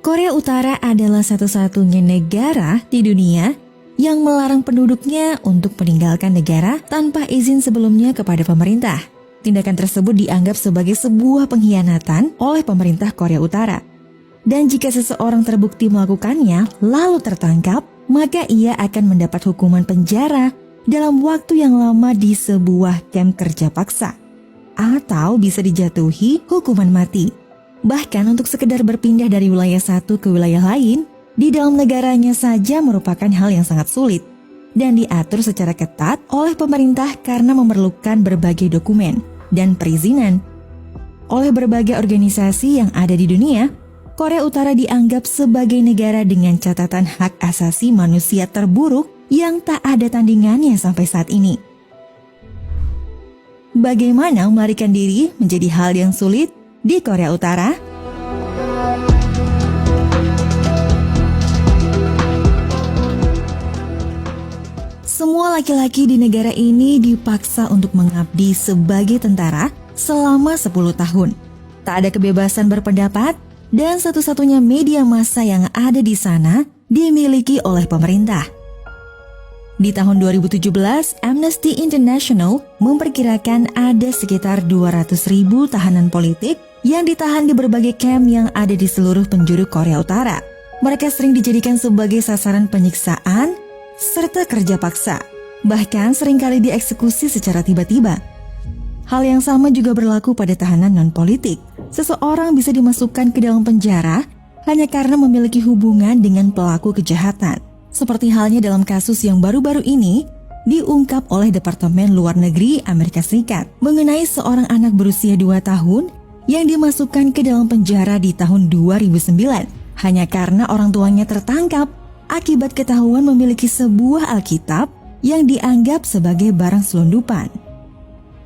Korea Utara adalah satu-satunya negara di dunia yang melarang penduduknya untuk meninggalkan negara tanpa izin sebelumnya kepada pemerintah. Tindakan tersebut dianggap sebagai sebuah pengkhianatan oleh pemerintah Korea Utara. Dan jika seseorang terbukti melakukannya lalu tertangkap, maka ia akan mendapat hukuman penjara dalam waktu yang lama di sebuah kamp kerja paksa, atau bisa dijatuhi hukuman mati. Bahkan untuk sekedar berpindah dari wilayah satu ke wilayah lain, di dalam negaranya saja merupakan hal yang sangat sulit dan diatur secara ketat oleh pemerintah karena memerlukan berbagai dokumen dan perizinan. Oleh berbagai organisasi yang ada di dunia, Korea Utara dianggap sebagai negara dengan catatan hak asasi manusia terburuk yang tak ada tandingannya sampai saat ini. Bagaimana melarikan diri menjadi hal yang sulit di Korea Utara? Semua laki-laki di negara ini dipaksa untuk mengabdi sebagai tentara selama 10 tahun. Tak ada kebebasan berpendapat dan satu-satunya media massa yang ada di sana dimiliki oleh pemerintah. Di tahun 2017, Amnesty International memperkirakan ada sekitar 200.000 tahanan politik yang ditahan di berbagai kamp yang ada di seluruh penjuru Korea Utara. Mereka sering dijadikan sebagai sasaran penyiksaan serta kerja paksa, bahkan seringkali dieksekusi secara tiba-tiba. Hal yang sama juga berlaku pada tahanan non-politik. Seseorang bisa dimasukkan ke dalam penjara hanya karena memiliki hubungan dengan pelaku kejahatan. Seperti halnya dalam kasus yang baru-baru ini diungkap oleh Departemen Luar Negeri Amerika Serikat mengenai seorang anak berusia 2 tahun yang dimasukkan ke dalam penjara di tahun 2009 hanya karena orang tuanya tertangkap akibat ketahuan memiliki sebuah Alkitab yang dianggap sebagai barang selundupan.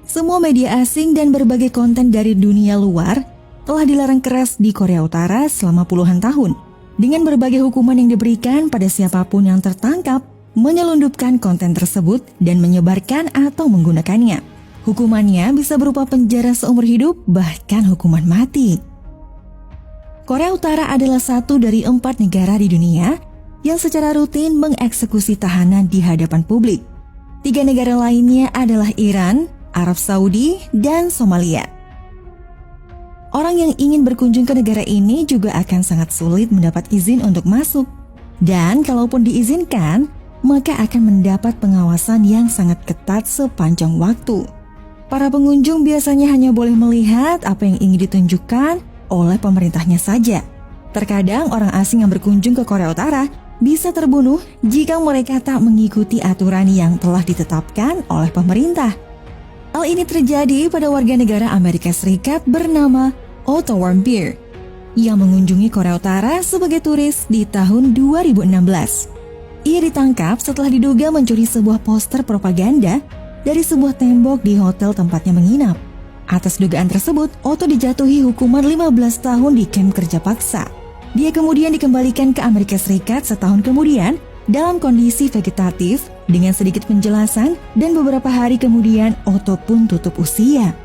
Semua media asing dan berbagai konten dari dunia luar telah dilarang keras di Korea Utara selama puluhan tahun, dengan berbagai hukuman yang diberikan pada siapapun yang tertangkap menyelundupkan konten tersebut dan menyebarkan atau menggunakannya. Hukumannya bisa berupa penjara seumur hidup, bahkan hukuman mati. Korea Utara adalah satu dari 4 negara di dunia yang secara rutin mengeksekusi tahanan di hadapan publik. 3 negara lainnya adalah Iran, Arab Saudi, dan Somalia. Orang yang ingin berkunjung ke negara ini juga akan sangat sulit mendapat izin untuk masuk. Dan kalaupun diizinkan, maka akan mendapat pengawasan yang sangat ketat sepanjang waktu. Para pengunjung biasanya hanya boleh melihat apa yang ingin ditunjukkan oleh pemerintahnya saja. Terkadang orang asing yang berkunjung ke Korea Utara bisa terbunuh jika mereka tak mengikuti aturan yang telah ditetapkan oleh pemerintah. Hal ini terjadi pada warga negara Amerika Serikat bernama Otto Warmbier yang mengunjungi Korea Utara sebagai turis di tahun 2016. Ia ditangkap setelah diduga mencuri sebuah poster propaganda dari sebuah tembok di hotel tempatnya menginap. Atas dugaan tersebut, Otto dijatuhi hukuman 15 tahun di kamp kerja paksa. Dia kemudian dikembalikan ke Amerika Serikat setahun kemudian dalam kondisi vegetatif dengan sedikit penjelasan, dan beberapa hari kemudian Otto pun tutup usia.